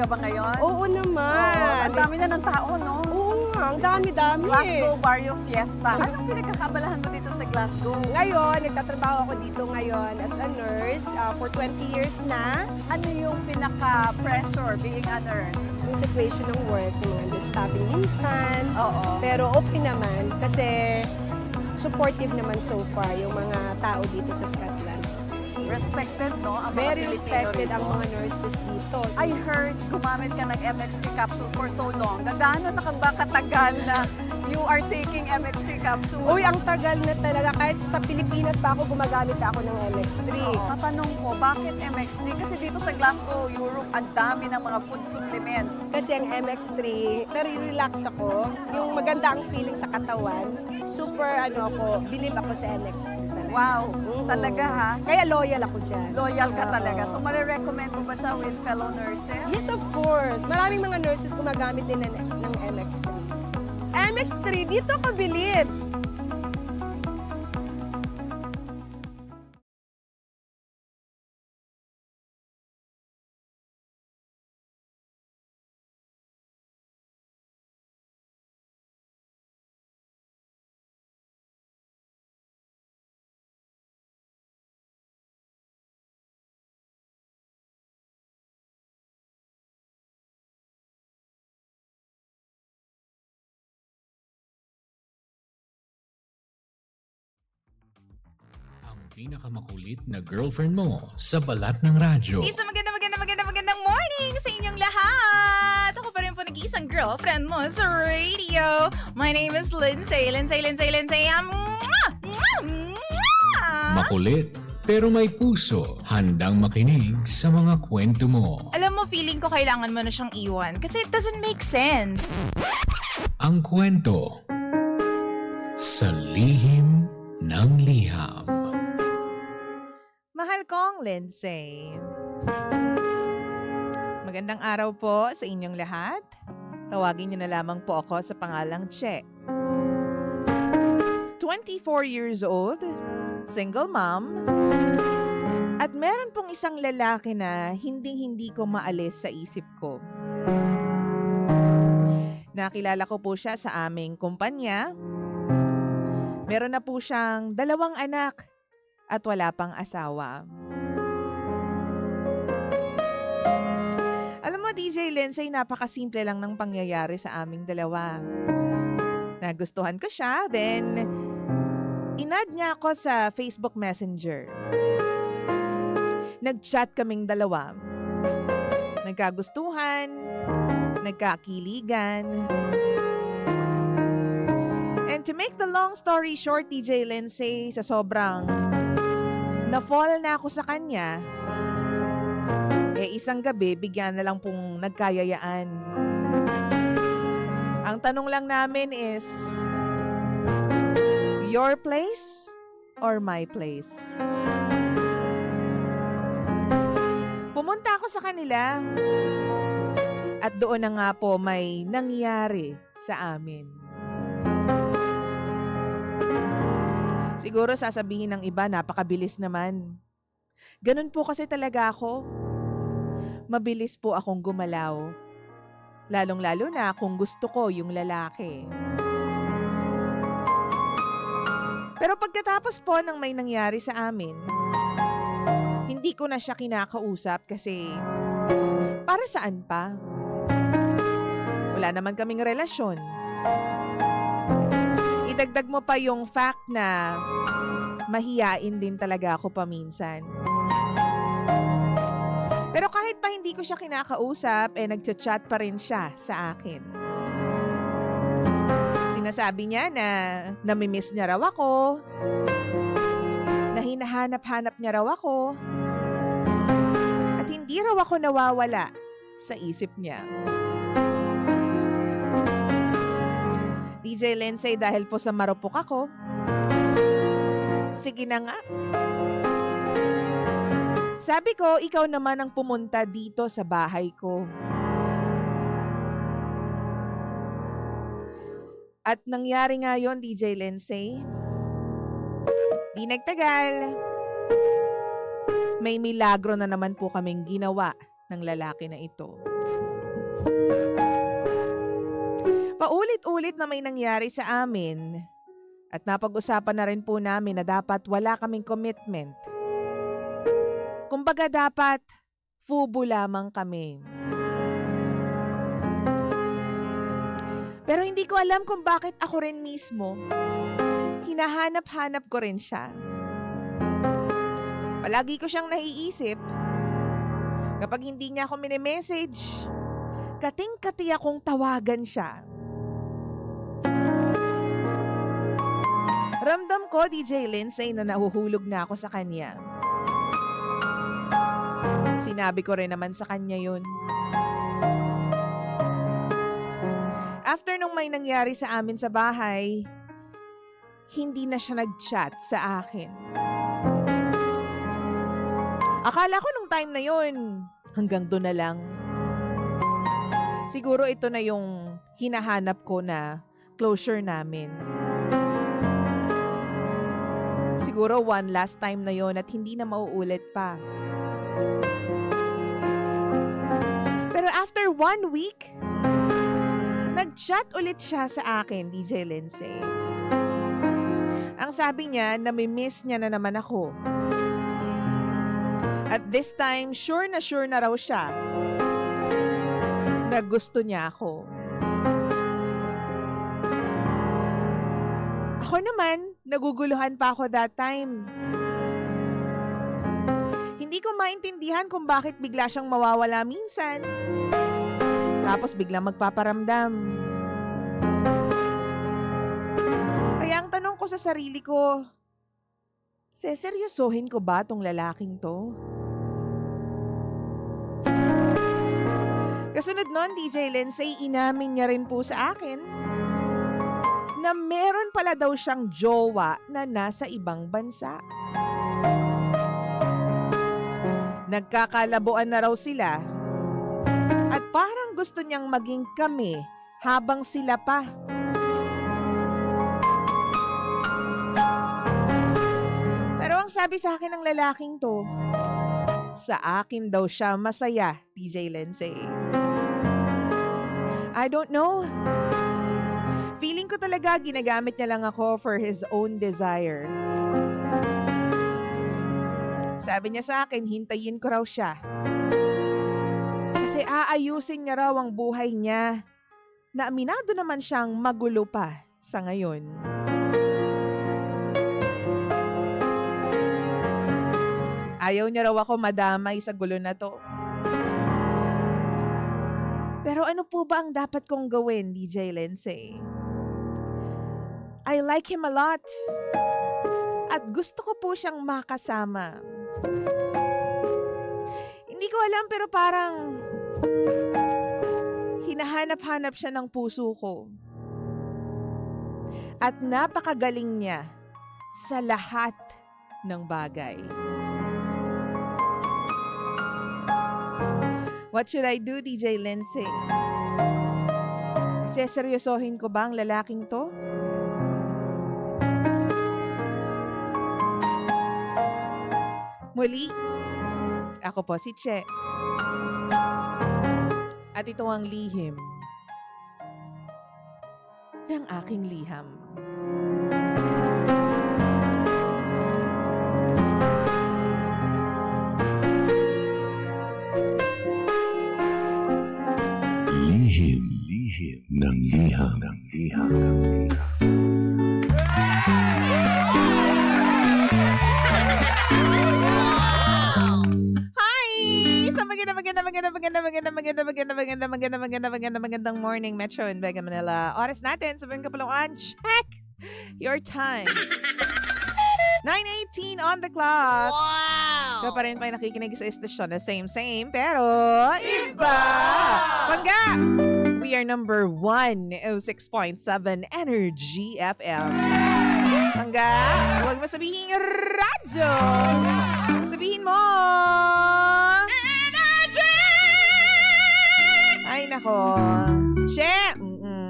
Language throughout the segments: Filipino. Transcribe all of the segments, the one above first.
ba ngayon? Oo naman. Ang dami na ng tao, no? Oo nga, ang dami-dami. Glasgow Barrio Fiesta. Anong pinagkakabalahan mo dito sa Glasgow? Ngayon, nagtatrabaho ako dito ngayon as a nurse for 20 years na. Ano yung pinaka-pressure being a nurse? Yung situation ng work, yung understaffing minsan. Oo. Pero okay naman kasi supportive naman so far yung mga tao dito sa Scotland. Respected, no? Ang mga Very Pilipino respected rito. ang mga nurses dito. I heard gumamit ka ng MX3 capsule for so long. Gaano na ka ba katagal na you are taking MX3 capsule? Uy, ang tagal na talaga. Kahit sa Pilipinas pa ako, gumagamit na ako ng MX3. Matanong ko, bakit MX3? Kasi dito sa Glasgow, Europe, ang dami ng mga food supplements. Kasi ang MX3, nare-relax ako. Yung maganda ang feeling sa katawan. Super, believe ako sa MX3. talaga. Wow, Oo. talaga ha? Kaya loyal ako dyan. Loyal ka Oo. talaga. So, marirecommend mo ba siya with fellow nurses? Yes, of course. Maraming mga nurses gumagamit din ng MX3. MX3, dito ko bilib. Ang pinakamakulit na girlfriend mo sa balat ng radyo. Isang magandang morning sa inyong lahat! Ako pa rin po nag-iisang girlfriend mo sa radio. My name is Lindsay. Makulit pero may puso, handang makinig sa mga kwento mo. Alam mo, feeling ko kailangan mo na siyang iwan kasi it doesn't make sense. Ang kwento sa lihim ng liham. Mahal kong Lindsay. Magandang araw po sa inyong lahat. Tawagin niyo na lamang po ako sa pangalang Che. 24 years old, single mom, at meron pong isang lalaki na hinding-hindi ko maalis sa isip ko. Nakilala ko po siya sa aming kumpanya. Meron na po siyang 2 anak at wala pang asawa. Alam mo, DJ Lindsay, napakasimple lang ng pangyayari sa aming dalawa. Nagustuhan ko siya, then in-add niya ako sa Facebook Messenger. Nag-chat kaming dalawa. Nagkagustuhan, nagkakiligan. And to make the long story short, DJ Lindsay, sa sobrang na-fall na ako sa kanya, isang gabi, bigyan na lang pong nagkayayaan. Ang tanong lang namin is, your place or my place? Pumunta ako sa kanila at doon na nga po may nangyari sa amin. Siguro sasabihin ng iba, napakabilis naman. Ganun po kasi talaga ako. Mabilis po akong gumalaw. Lalong-lalo na kung gusto ko yung lalaki. Pero pagkatapos po ng may nangyari sa amin, hindi ko na siya kinakausap kasi para saan pa? Wala naman kaming relasyon. Idagdag mo pa yung fact na mahiyain din talaga ako paminsan. Pero kahit pa hindi ko siya kinakausap, nagchat-chat pa rin siya sa akin. Sinasabi niya na namimiss niya raw ako, na hinahanap-hanap niya raw ako, at hindi raw ako nawawala sa isip niya. DJ Lindsay, dahil po sa marupok ako, sige na nga. Sabi ko, ikaw naman ang pumunta dito sa bahay ko. At nangyari nga yon, DJ Lindsay. Di nagtagal, may milagro na naman po kaming ginawa ng lalaki na ito. Paulit-ulit na may nangyari sa amin at napag-usapan na rin po namin na dapat wala kaming commitment. Kumbaga dapat fubo lamang kami. Pero hindi ko alam kung bakit ako rin mismo hinahanap-hanap ko rin siya. Palagi ko siyang naiisip. Kapag hindi niya ako mini-message, kating-kati akong tawagan siya. Ramdam ko, DJ Lindsay, na nahuhulog na ako sa kanya. Sinabi ko rin naman sa kanya yun. After nung may nangyari sa amin sa bahay, hindi na siya nag-chat sa akin. Akala ko nung time na yun, hanggang doon na lang. Siguro ito na yung hinahanap ko na closure namin. Siguro one last time na yon at hindi na mauulit pa. Pero after 1 week, nag-chat ulit siya sa akin, DJ Lindsay. Ang sabi niya, nami-miss niya na naman ako. At this time, sure na raw siya na gusto niya ako. Ako naman, naguguluhan pa ako that time. Hindi ko maintindihan kung bakit bigla siyang mawawala minsan. Tapos biglang magpaparamdam. Kaya ang tanong ko sa sarili ko, seseryosohin ko ba tong lalaking to? Kasunod nun, DJ Lindsay, inamin niya rin po sa akin na meron pala daw siyang jowa na nasa ibang bansa. Nagkakalabuan na raw sila at parang gusto niyang maging kami habang sila pa. Pero ang sabi sa akin ng lalaking to, sa akin daw siya masaya, DJ Lindsay. I don't know. Feeling ko talaga ginagamit niya lang ako for his own desire. Sabi niya sa akin, hintayin ko raw siya. Kasi aayusin niya raw ang buhay niya na aminado naman siyang magulo pa sa ngayon. Ayaw niya raw ako madamay sa gulo na to. Pero ano po ba ang dapat kong gawin, DJ Lindsay? I like him a lot. At gusto ko po siyang makasama. Hindi ko alam pero parang hinahanap-hanap siya ng puso ko. At napakagaling niya sa lahat ng bagay. What should I do, DJ Lindsay? Seseryosohin ko ba ang lalaking to? Muli, ako po si Che. At ito ang lihim ng aking liham. Lihim ng liham. Magandang morning, Metro and Mega Manila. Oras natin, 7:00. Check your time. 9:18 on the clock. Wow! Ikaw pa rin pa nakikinig sa istasyon na same, pero iba! Bangga! We are number 106.7 Energy FM. Bangga! Huwag mo sabihin radyo! Sabihin mo! Ay, nako. Che!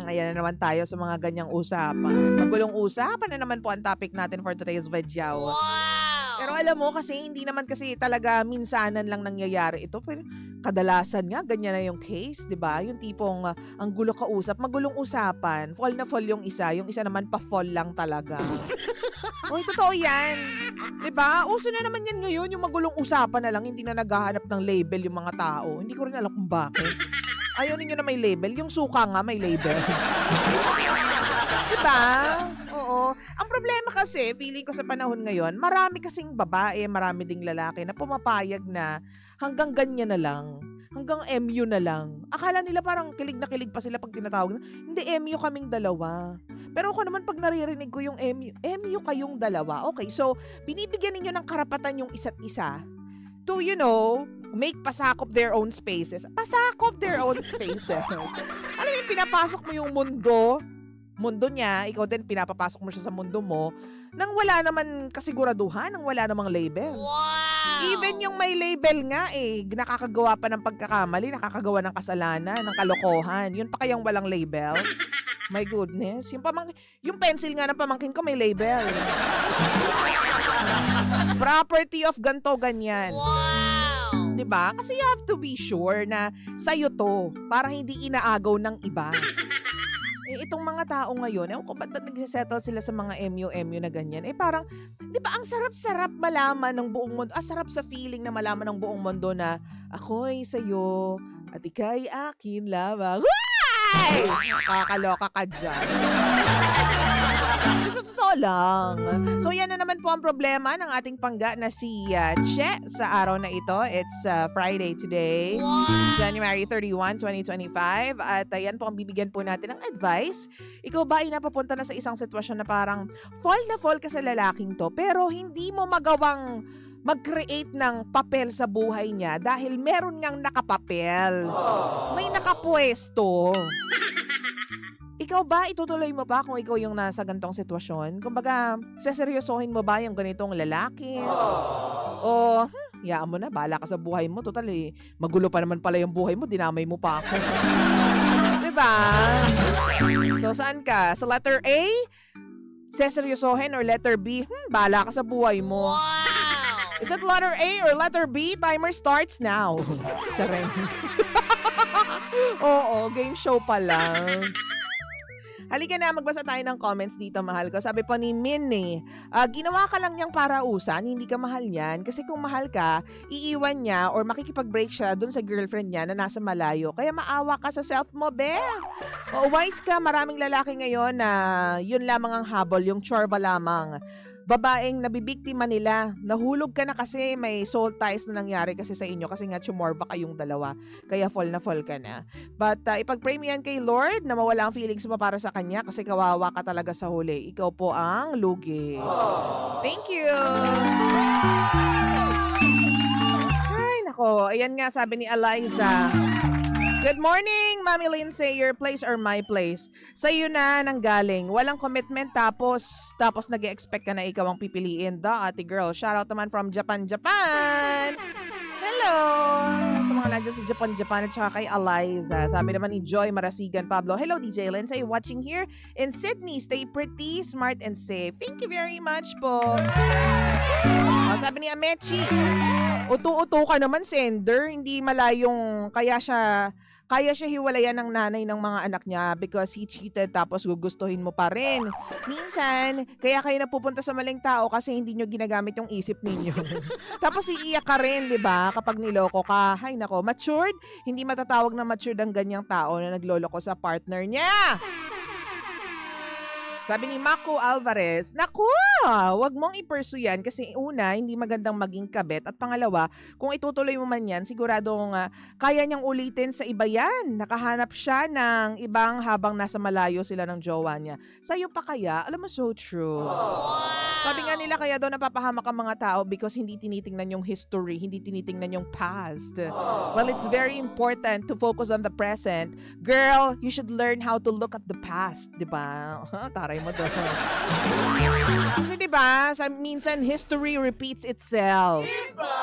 Ayan na naman tayo sa mga ganyang usapan. Magulong usapan na naman po ang topic natin for today's video. Wow! Pero alam mo kasi, hindi naman kasi talaga minsanan lang nangyayari ito. kadalasan nga, ganyan na yung case, di ba? Yung tipong ang gulo kausap, magulong usapan, fall na fall yung isa naman pa-fall lang talaga. Uy, totoo yan. Di ba? Uso na naman yan ngayon, yung magulong usapan na lang, hindi na naghahanap ng label yung mga tao. Hindi ko rin alam kung bakit. Ayaw ninyo na may label. Yung suka nga may label. Diba? Oo. Ang problema kasi, feeling ko sa panahon ngayon, marami kasing babae, marami ding lalaki na pumapayag na hanggang ganyan na lang. Hanggang MU na lang. Akala nila parang kilig na kilig pa sila pag tinatawag na, hindi, MU kaming dalawa. Pero ako naman pag naririnig ko yung MU kayong dalawa. Okay, so binibigyan ninyo ng karapatan yung isa't isa to, make pasakop their own spaces. Pasakop their own spaces. Alam mo, pinapasok mo yung mundo niya, ikaw din pinapapasok mo siya sa mundo mo, nang wala naman kasiguraduhan, nang wala namang label. Wow! Even yung may label nga nakakagawa pa ng pagkakamali, nakakagawa ng kasalanan, ng kalokohan. Yun pa kayang walang label? My goodness. Yung pencil nga ng pamangkin ko may label. Property of ganto ganyan. Wow! Diba? Kasi you have to be sure na sa'yo to para hindi inaagaw ng iba. Itong mga tao ngayon, kung ba't nagsisettle sila sa mga MU na ganyan, parang, di ba, ang sarap-sarap malaman ng buong mundo, sarap sa feeling na malaman ng buong mundo na ako'y sa'yo at ika'y akin lamang. Ay! Nakakaloka ka dyan. Sa totoo lang. So yan na naman po ang problema ng ating pangga na si Che sa araw na ito. It's Friday today, January 31, 2025. At yan po ang bibigyan po natin ng advice. Ikaw ba ay napapunta na sa isang sitwasyon na parang fall na fall ka sa lalaking to pero hindi mo magawang mag-create ng papel sa buhay niya dahil meron ngang nakapapel. May nakapwesto. Ikaw ba, itutuloy mo ba kung ikaw yung nasa gantong sitwasyon? Kumbaga, seseryosohin mo ba yung ganitong lalaki? O, hayaan mo na, bahala ka sa buhay mo. Total magulo pa naman pala yung buhay mo, dinamay mo pa ako. Diba? So, saan ka? Sa letter A? Seseryosohin or letter B? Bahala ka sa buhay mo. Is it letter A or letter B? Timer starts now. Charing. Oo, game show pa lang. Halika na, magbasa tayo ng comments dito, mahal ko. Sabi po ni Min ginawa ka lang niyang parausan, hindi ka mahal niyan. Kasi kung mahal ka, iiwan niya or makikipag-break siya dun sa girlfriend niya na nasa malayo. Kaya maawa ka sa self mo, be. O wise ka, maraming lalaki ngayon na yun lamang ang habol, yung chorba lamang. Babaeng nabibiktima nila. Nahulog ka na kasi may soul ties na nangyari kasi sa inyo kasi nga chumorba kayong dalawa. Kaya fall na fall ka na. But ipag-pray mo yan kay Lord na mawala ang feelings mo para sa kanya kasi kawawa ka talaga sa huli. Ikaw po ang lugi. Thank you! Ay, nako. Ayan nga sabi ni Eliza. Good morning, Mami Lindsay. Your place or my place? Sa'yo na nanggaling. Walang commitment tapos nag-expect ka na ikaw ang pipiliin. Ate girl. Shout out naman from Japan. Hello! Sa mga nandiyan sa Japan at saka kay Eliza. Sabi naman ni Joy Marasigan Pablo. Hello, DJ Lindsay. Watching here in Sydney. Stay pretty, smart, and safe. Thank you very much po. Sabi ni Amechi, uto-uto ka naman, sender. Hindi malayong kaya siya hiwalayan ng nanay ng mga anak niya because he cheated tapos gugustuhin mo pa rin. Minsan, kaya kayo napupunta sa maling tao kasi hindi nyo ginagamit yung isip ninyo. Tapos iiyak ka rin, di ba? Kapag niloko ka. Hay nako, matured? Hindi matatawag na matured ang ganyang tao na nagloloko sa partner niya. Sabi ni Mako Alvarez, naku, wag mong i-pursue yan kasi una, hindi magandang maging kabet at pangalawa, kung itutuloy mo man yan, siguradong kaya niyang ulitin sa iba yan. Nakahanap siya ng ibang habang nasa malayo sila ng jowa niya. Sa'yo pa kaya? Alam mo, so true. Wow. Sabi nga nila kaya daw napapahamak ang mga tao because hindi tinitingnan yung history, hindi tinitingnan yung past. Well, it's very important to focus on the present. Girl, you should learn how to look at the past, di ba? Taray mo doon. Kasi diba, minsan history repeats itself. Diba?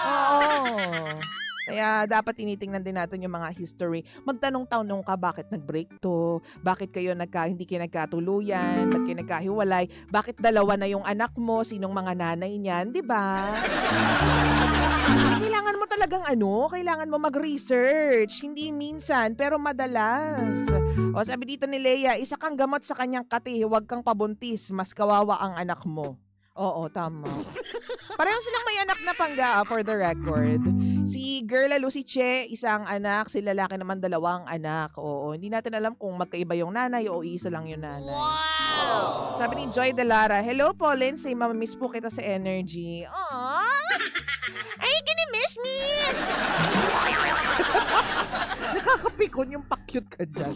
Oo. Kaya dapat tinitingnan din natin yung mga history. Magtanong-tanong ka, bakit nag-break to? Bakit kayo hindi kayo nagkatuluyan? Ba't kayo nagkahiwalay? Bakit dalawa na yung anak mo? Sinong mga nanay niyan? Di ba? Kailangan mo talagang kailangan mo mag-research. Hindi minsan, pero madalas. O sabi dito ni Leia, isa kang gamot sa kanyang kati, huwag kang pabuntis, mas kawawa ang anak mo. Oo, tama. Pareho silang may anak na pangga, for the record. Si Girla Lucy Che, isang anak. Si lalaki naman 2 anak. Oo, hindi natin alam kung magkaiba yung nanay o isa lang yung nanay. Wow! Sabi ni Joy Delara, hello po, Lindsay. Mamamiss po kita sa energy. Aww! Ay, miss me! Nakakapikon yung pa-cute ka dyan.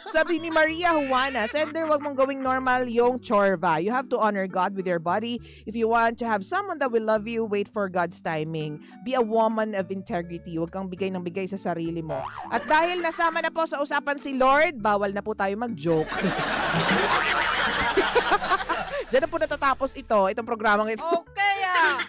Sabi ni Maria Juana, Sender, wag mong gawing normal yung chorba. You have to honor God with your body. If you want to have someone that will love you, wait for God's timing. Be a woman of integrity. Huwag kang bigay ng bigay sa sarili mo. At dahil nasama na po sa usapan si Lord, bawal na po tayo mag-joke. Diyan na po natatapos itong programang ito. Okay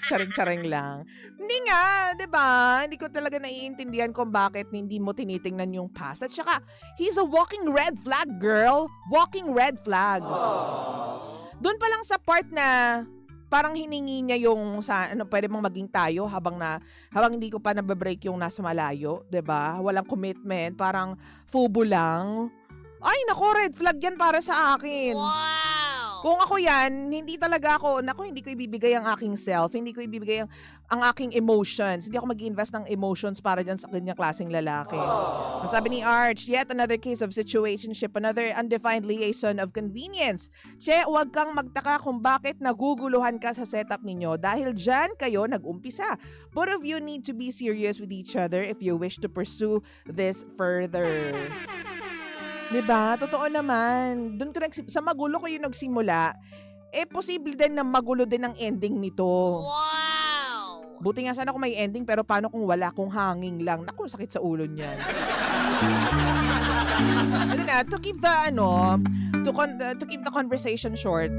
Charing-charing lang. Hindi nga, 'di ba? Hindi ko talaga naiintindihan kung bakit hindi mo tinitingnan yung past. At saka, he's a walking red flag, girl. Walking red flag. Doon pa lang sa part na parang hiningi niya yung pwede mong maging tayo habang hindi ko pa nababreak yung nasa malayo, 'di ba? Walang commitment, parang fubo lang. Ay, nako, red flag yan para sa akin. Wow! Kung ako yan, hindi ko ibibigay ang aking self, hindi ko ibibigay ang aking emotions. Hindi ako mag-invest ng emotions para dyan sa kanyang klaseng lalaki. Sabi ni Arch, yet another case of situationship, another undefined liaison of convenience. Che, huwag kang magtaka kung bakit naguguluhan ka sa setup ninyo dahil dyan kayo nag-umpisa. Both of you need to be serious with each other if you wish to pursue this further. Diba? Totoo naman. Doon ko sa magulo ko yung nagsimula, posible din na magulo din ang ending nito. Wow! Buti nga sana kung may ending, pero paano kung wala, kung hanging lang? Naku, sakit sa ulo niyan. To keep the conversation short.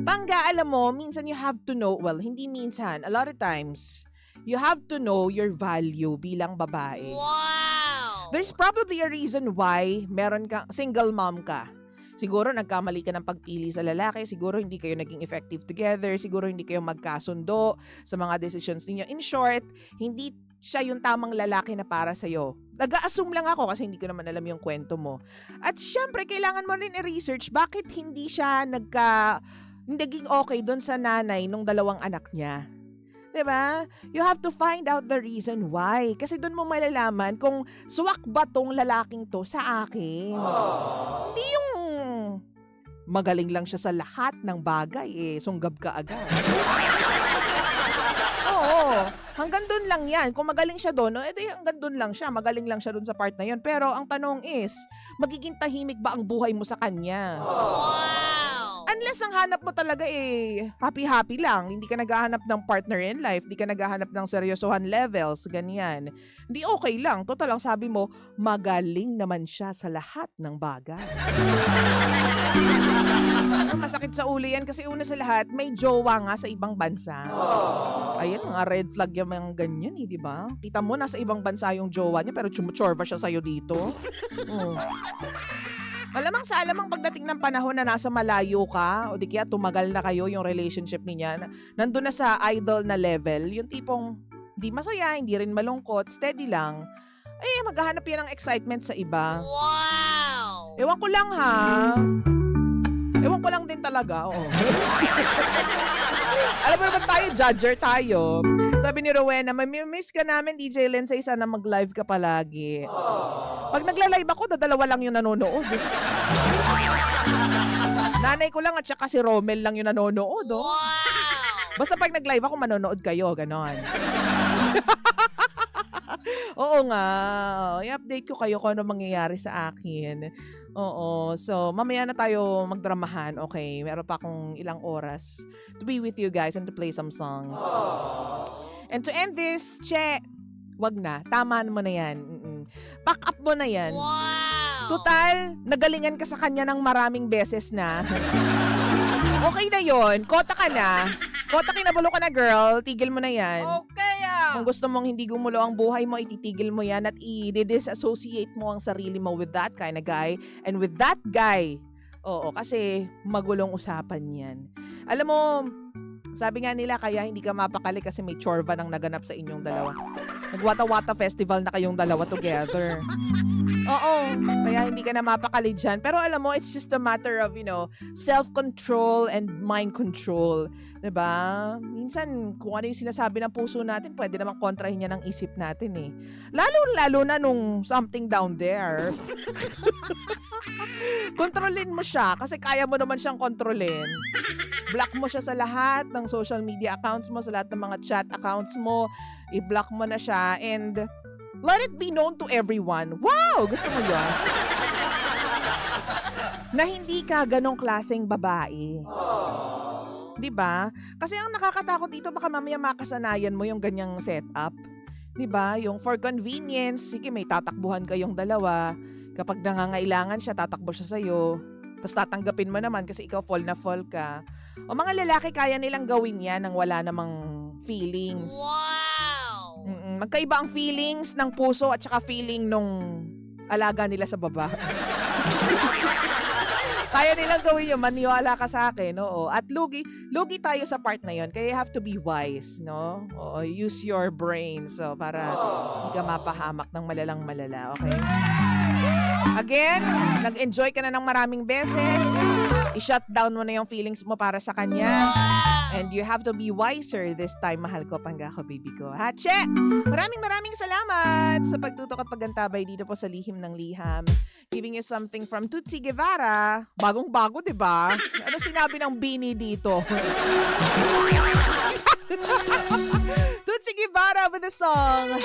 Pangga, alam mo, minsan you have to know, hindi minsan, a lot of times, you have to know your value bilang babae. Wow! There's probably a reason why single mom ka. Siguro nagkamali ka ng pagpili sa lalaki, siguro hindi kayo naging effective together, siguro hindi kayo magkasundo sa mga decisions ninyo. In short, hindi siya yung tamang lalaki na para sa'yo. Nag-a-assume lang ako kasi hindi ko naman alam yung kwento mo. At syempre, kailangan mo rin i-research bakit hindi siya naging okay doon sa nanay nung 2 anak niya. Diba? You have to find out the reason why. Kasi doon mo malalaman kung swak ba tong lalaking to sa akin. Hindi yung magaling lang siya sa lahat ng bagay, sunggab ka agad. Oo. Hanggang doon lang yan. Kung magaling siya doon, hanggang doon lang siya. Magaling lang siya doon sa part na yun. Pero ang tanong is, magiging tahimik ba ang buhay mo sa kanya? Wow! Unless ang hanap mo talaga happy-happy lang. Hindi ka naghahanap ng partner in life. Hindi ka naghahanap ng seryosohan levels. Ganyan. Hindi okay lang. Total lang sabi mo, magaling naman siya sa lahat ng bagay. Masakit sa ulo yan kasi una sa lahat, may jowa nga sa ibang bansa. Ayan, mga red flag yung mga ganyan, di ba? Kita mo, nasa ibang bansa yung jowa niya pero chumuchorva siya sa'yo dito. Malamang sa alamang pagdating ng panahon na nasa malayo ka o di kaya tumagal na kayo yung relationship niya, nandun na sa idol na level, yung tipong di masaya, hindi rin malungkot, steady lang, maghahanap yan ng excitement sa iba. Wow! Ewan ko lang ha. Ewan ko lang din talaga, oo. Alam mo naman tayo, judger tayo. Sabi ni Rowena, mamimiss ka namin, DJ Lindsay, sana mag-live ka palagi. Pag nagla-live ako, 2 lang yung nanonood. Nanay ko lang at saka si Romel lang yung nanonood. Wow! Basta pag nag-live ako, manonood kayo, ganon. Oo nga. I-update ko kayo kung ano mangyayari sa akin. Oo. So, mamaya na tayo magdramahan. Okay. Meron pa akong ilang oras to be with you guys and to play some songs. And to end this, Che, wag na. Tama mo na yan. Pack up mo na yan. Wow! Total, nagalingan ka sa kanya ng maraming beses na. Okay na yon. Kota ka na. Kota kinabalo ka na, girl. Tigil mo na yan. Okay Kung gusto mong hindi gumulo ang buhay mo, ititigil mo yan at i-disassociate mo ang sarili mo with that kind of guy. And with that guy, oo, kasi magulong usapan yan. Alam mo, sabi nga nila kaya hindi ka mapakali kasi may chorba nang naganap sa inyong dalawa. Nagwata-wata festival na kayong dalawa together. Oo, kaya hindi ka na mapakali dyan. Pero alam mo, it's just a matter of, self-control and mind control. Diba? Minsan, kung ano yung sinasabi ng puso natin, pwede namang kontrahin niya ng isip natin eh. Lalo na nung something down there. Kontrolin mo siya kasi kaya mo naman siyang kontrolin. Block mo siya sa lahat ng social media accounts mo, sa lahat ng mga chat accounts mo. I-block mo na siya and let it be known to everyone. Wow! Gusto mo yun? Na hindi ka ganong klaseng babae. Diba? Kasi ang nakakatakot dito, baka mamaya makasanayan mo yung ganyang setup. Diba? Yung for convenience, sige may tatakbuhan kayong dalawa. Kapag nangangailangan siya, tatakbo siya sa'yo. Tapos tatanggapin mo naman kasi ikaw fall na fall ka. O mga lalaki, kaya nilang gawin yan nang wala namang feelings. Wow! Magkaiba ang feelings ng puso at saka feeling nung alaga nila sa baba. Kaya nilang gawin yun, maniwala ka sa akin, oo. At lugi tayo sa part na yun. Kaya you have to be wise, no? Oo, use your brain so para hindi ka mapahamak ng malala, okay? Again, nag-enjoy ka na ng maraming beses. I-shut down mo na yung feelings mo para sa kanya. And you have to be wiser this time, mahal ko, panggako, baby ko. Hache! Maraming salamat sa pagtutok at paggantabay dito po sa Lihim ng Liham. Giving you something from Tutsi Guevara. Bagong-bago, di ba? Ano sinabi ng Bini dito? Tutsi Guevara with the song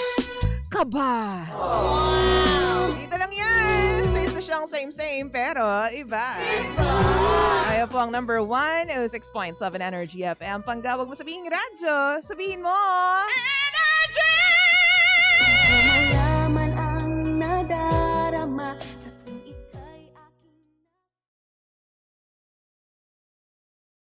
Kaba. Wow! Dito lang yan. Sa isa siyang same pero iba. Ayaw po ang number 1, 6.7 Energy FM. Panggawag mo sabihin radyo. Sabihin mo, Energy!